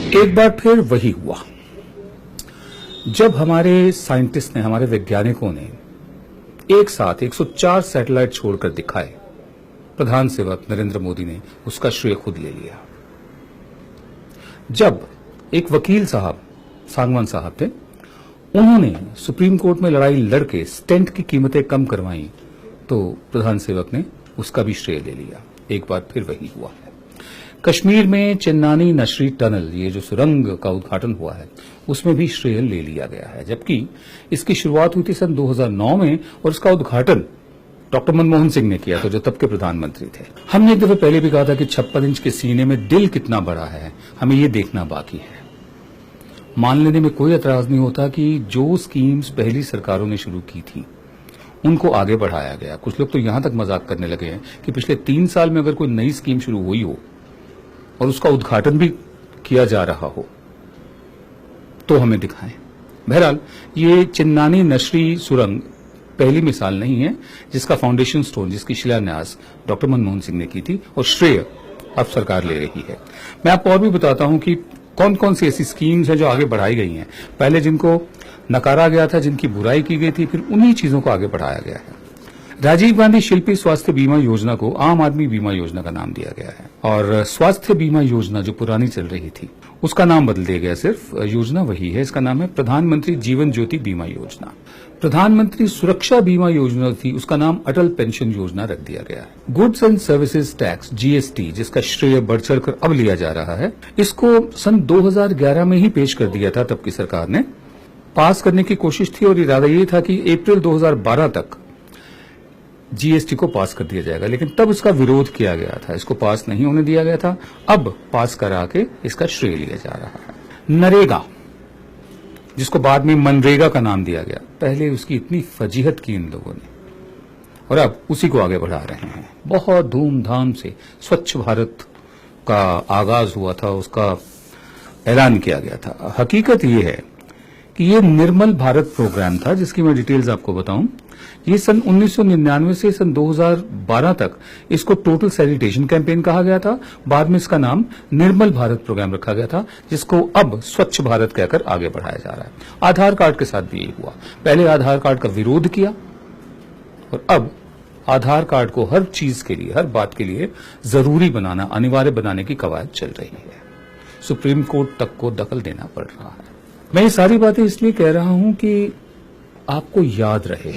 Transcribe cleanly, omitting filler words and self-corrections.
एक बार फिर वही हुआ जब हमारे साइंटिस्ट ने, हमारे वैज्ञानिकों ने एक साथ 104 सैटेलाइट छोड़कर दिखाए। प्रधान सेवक नरेंद्र मोदी ने उसका श्रेय खुद ले लिया। जब एक वकील साहब, सांगवान साहब थे, उन्होंने सुप्रीम कोर्ट में लड़ाई लड़के स्टेंट की कीमतें कम करवाई, तो प्रधान सेवक ने उसका भी श्रेय ले लिया। एक बार फिर वही हुआ है। कश्मीर में चेन्नानी नशरी टनल, ये जो सुरंग का उद्घाटन हुआ है, उसमें भी श्रेय ले लिया गया है, जबकि इसकी शुरुआत हुई थी सन 2009 में और उसका उद्घाटन डॉक्टर मनमोहन सिंह ने किया था, जो तब के प्रधानमंत्री थे। हमने एक दफे पहले भी कहा था कि 56 इंच के सीने में दिल कितना बड़ा है, हमें ये देखना बाकी है। मान लेने में कोई एतराज नहीं होता कि जो स्कीम्स पहली सरकारों ने शुरू की थी उनको आगे बढ़ाया गया। कुछ लोग तो यहां तक मजाक करने लगे हैं कि पिछले 3 साल में अगर कोई नई स्कीम शुरू हुई हो और उसका उद्घाटन भी किया जा रहा हो तो हमें दिखाएं। बहरहाल, ये चिन्नानी नशरी सुरंग पहली मिसाल नहीं है जिसका फाउंडेशन स्टोन, जिसकी शिलान्यास डॉक्टर मनमोहन सिंह ने की थी और श्रेय अब सरकार ले रही है। मैं आपको और भी बताता हूं कि कौन कौन सी ऐसी स्कीम्स हैं जो आगे बढ़ाई गई हैं। पहले जिनको नकारा गया था, जिनकी बुराई की गई थी, फिर उन्हीं चीजों को आगे बढ़ाया गया है। राजीव गांधी शिल्पी स्वास्थ्य बीमा योजना को आम आदमी बीमा योजना का नाम दिया गया है और स्वास्थ्य बीमा योजना जो पुरानी चल रही थी उसका नाम बदल दिया गया। सिर्फ योजना वही है, इसका नाम है प्रधानमंत्री जीवन ज्योति बीमा योजना। प्रधानमंत्री सुरक्षा बीमा योजना थी, उसका नाम अटल पेंशन योजना रख दिया गया है। Goods and services tax GST, जिसका श्रेय बढ़ चढ़कर अब लिया जा रहा है, इसको सन 2011 में ही पेश कर दिया था तब की सरकार ने। पास करने की कोशिश थी और इरादा ये था कि अप्रैल 2012 तक जीएसटी को पास कर दिया जाएगा, लेकिन तब इसका विरोध किया गया था, इसको पास नहीं होने दिया गया था। अब पास करा के इसका श्रेय लिया जा रहा है। नरेगा, जिसको बाद में मनरेगा का नाम दिया गया, पहले उसकी इतनी फजीहत की इन लोगों ने और अब उसी को आगे बढ़ा रहे हैं। बहुत धूमधाम से स्वच्छ भारत का आगाज हुआ था, उसका ऐलान किया गया था। हकीकत ये है कि ये निर्मल भारत प्रोग्राम था, जिसकी मैं डिटेल्स आपको बताऊं। ये सन 1999 से सन 2012 तक इसको टोटल सैनिटेशन कैंपेन कहा गया था। बाद में इसका नाम निर्मल भारत प्रोग्राम रखा गया था, जिसको अब स्वच्छ भारत कहकर आगे बढ़ाया जा रहा है। आधार कार्ड के साथ भी यही हुआ। पहले आधार कार्ड का विरोध किया और अब आधार कार्ड को हर चीज के लिए, हर बात के लिए जरूरी बनाना, अनिवार्य बनाने की कवायद चल रही है। सुप्रीम कोर्ट तक को दखल देना पड़ रहा है। मैं ये सारी बातें इसलिए कह रहा हूं कि आपको याद रहे